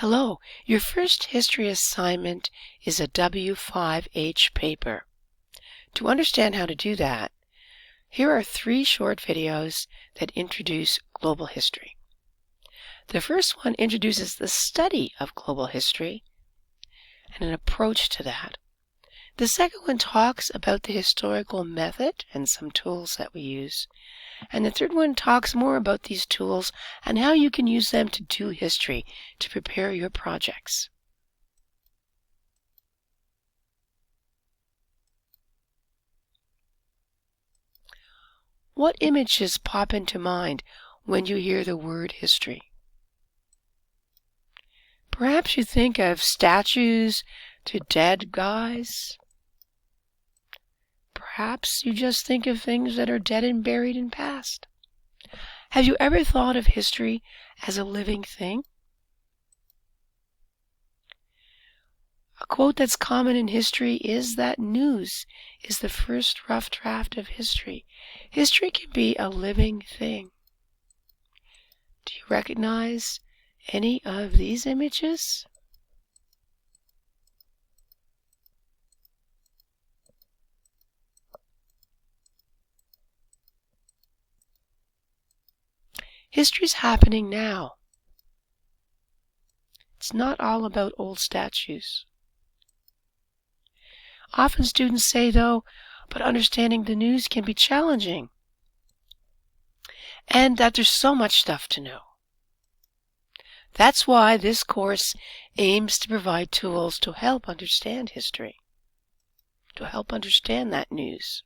Hello, your first history assignment is a W5H paper. To understand how to do that, here are 3 short videos that introduce global history. The first one introduces the study of global history and an approach to that. The second one talks about the historical method and some tools that we use. And the third one talks more about these tools and how you can use them to do history to prepare your projects. What images pop into mind when you hear the word history? Perhaps you think of statues to dead guys. Perhaps you just think of things that are dead and buried in past. Have you ever thought of history as a living thing? A quote that's common in history is that news is the first rough draft of history. History can be a living thing. Do you recognize any of these images? History's happening now. It's not all about old statues. Often students say, though, but understanding the news can be challenging, and that there's so much stuff to know. That's why this course aims to provide tools to help understand history, to help understand that news.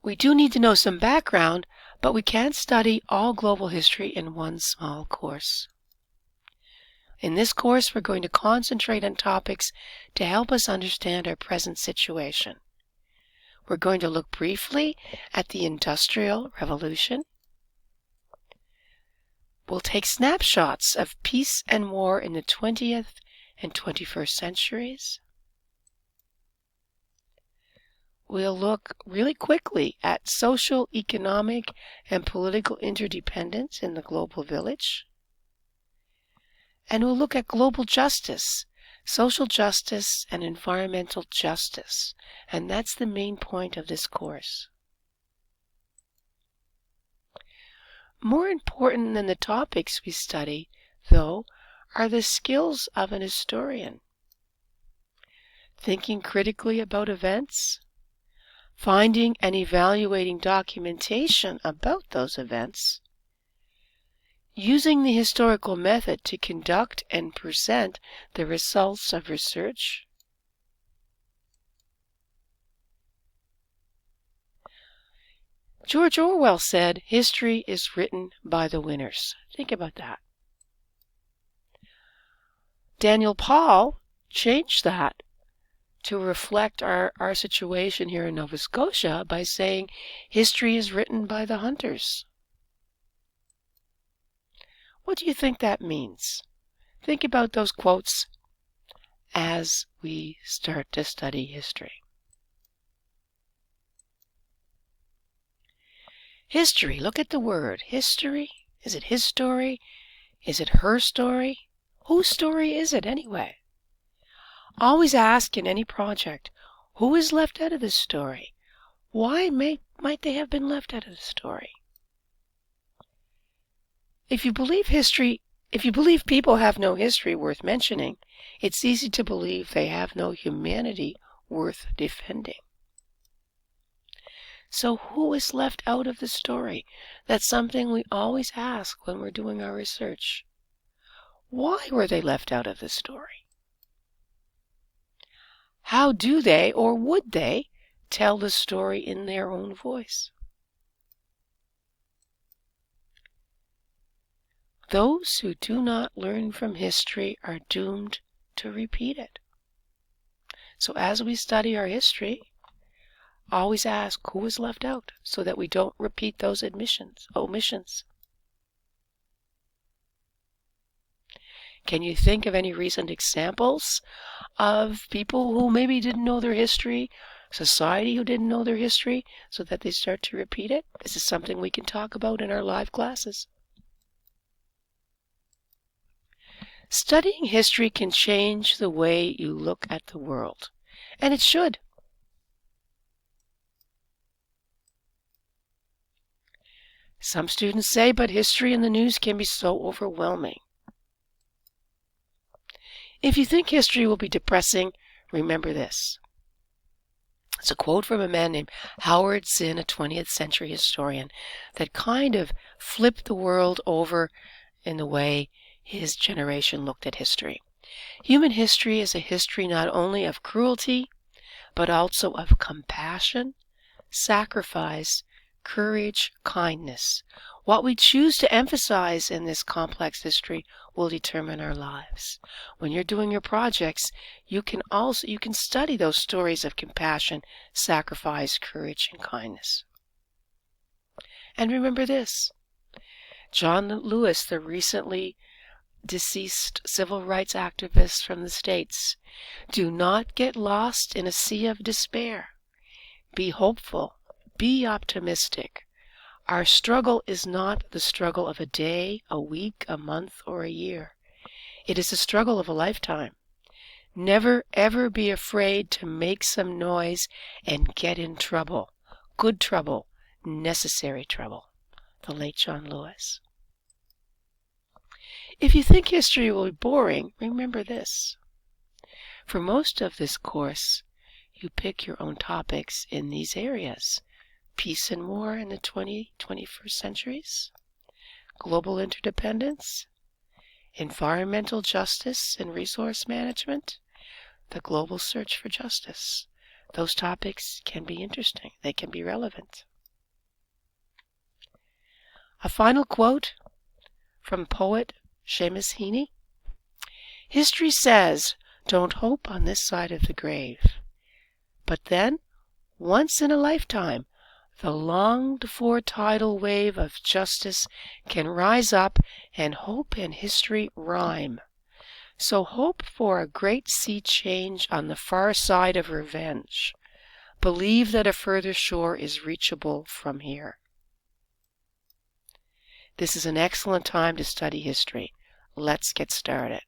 We do need to know some background, but we can't study all global history in one small course. In this course, we're going to concentrate on topics to help us understand our present situation. We're going to look briefly at the Industrial Revolution. We'll take snapshots of peace and war in the 20th and 21st centuries. We'll look really quickly at social, economic, and political interdependence in the global village. And we'll look at global justice, social justice, and environmental justice. And that's the main point of this course. More important than the topics we study, though, are the skills of an historian. Thinking critically about events, finding and evaluating documentation about those events, using the historical method to conduct and present the results of research, George Orwell said, "History is written by the winners." Think about that. Daniel Paul changed that to reflect our situation here in Nova Scotia by saying, "History is written by the hunters." What do you think that means? Think about those quotes as we start to study history. History, look at the word. History? Is it his story? Is it her story? Whose story is it anyway? Always ask in any project, who is left out of this story? Why might they have been left out of the story? If you believe people have no history worth mentioning, it's easy to believe they have no humanity worth defending. So who is left out of the story? That's something we always ask when we're doing our research. Why were they left out of the story? How do they, or would they, tell the story in their own voice? Those who do not learn from history are doomed to repeat it. So as we study our history, always ask who is left out so that we don't repeat those omissions. Can you think of any recent examples of people who maybe didn't know their history, society who didn't know their history, so that they start to repeat it? This is something we can talk about in our live classes. Studying history can change the way you look at the world, and it should. Some students say, but history and the news can be so overwhelming. If you think history will be depressing, remember this. It's a quote from a man named Howard Zinn, a 20th century historian, that kind of flipped the world over in the way his generation looked at history. Human history is a history not only of cruelty, but also of compassion, sacrifice, courage, kindness. What we choose to emphasize in this complex history will determine our lives. When you're doing your projects, you can study those stories of compassion, sacrifice, courage, and kindness. And remember this. John Lewis, the recently deceased civil rights activist from the States, do not get lost in a sea of despair. Be hopeful. Be optimistic. Our struggle is not the struggle of a day, a week, a month, or a year. It is the struggle of a lifetime. Never ever be afraid to make some noise and get in trouble. Good trouble, necessary trouble. The late John Lewis. If you think history will be boring, remember this. For most of this course, you pick your own topics in these areas. Peace and war in the 21st centuries, global interdependence, environmental justice and resource management, the global search for justice. Those topics can be interesting. They can be relevant. A final quote from poet Seamus Heaney. History says, don't hope on this side of the grave. But then, once in a lifetime, the longed-for tidal wave of justice can rise up, and hope and history rhyme. So hope for a great sea change on the far side of revenge. Believe that a further shore is reachable from here. This is an excellent time to study history. Let's get started.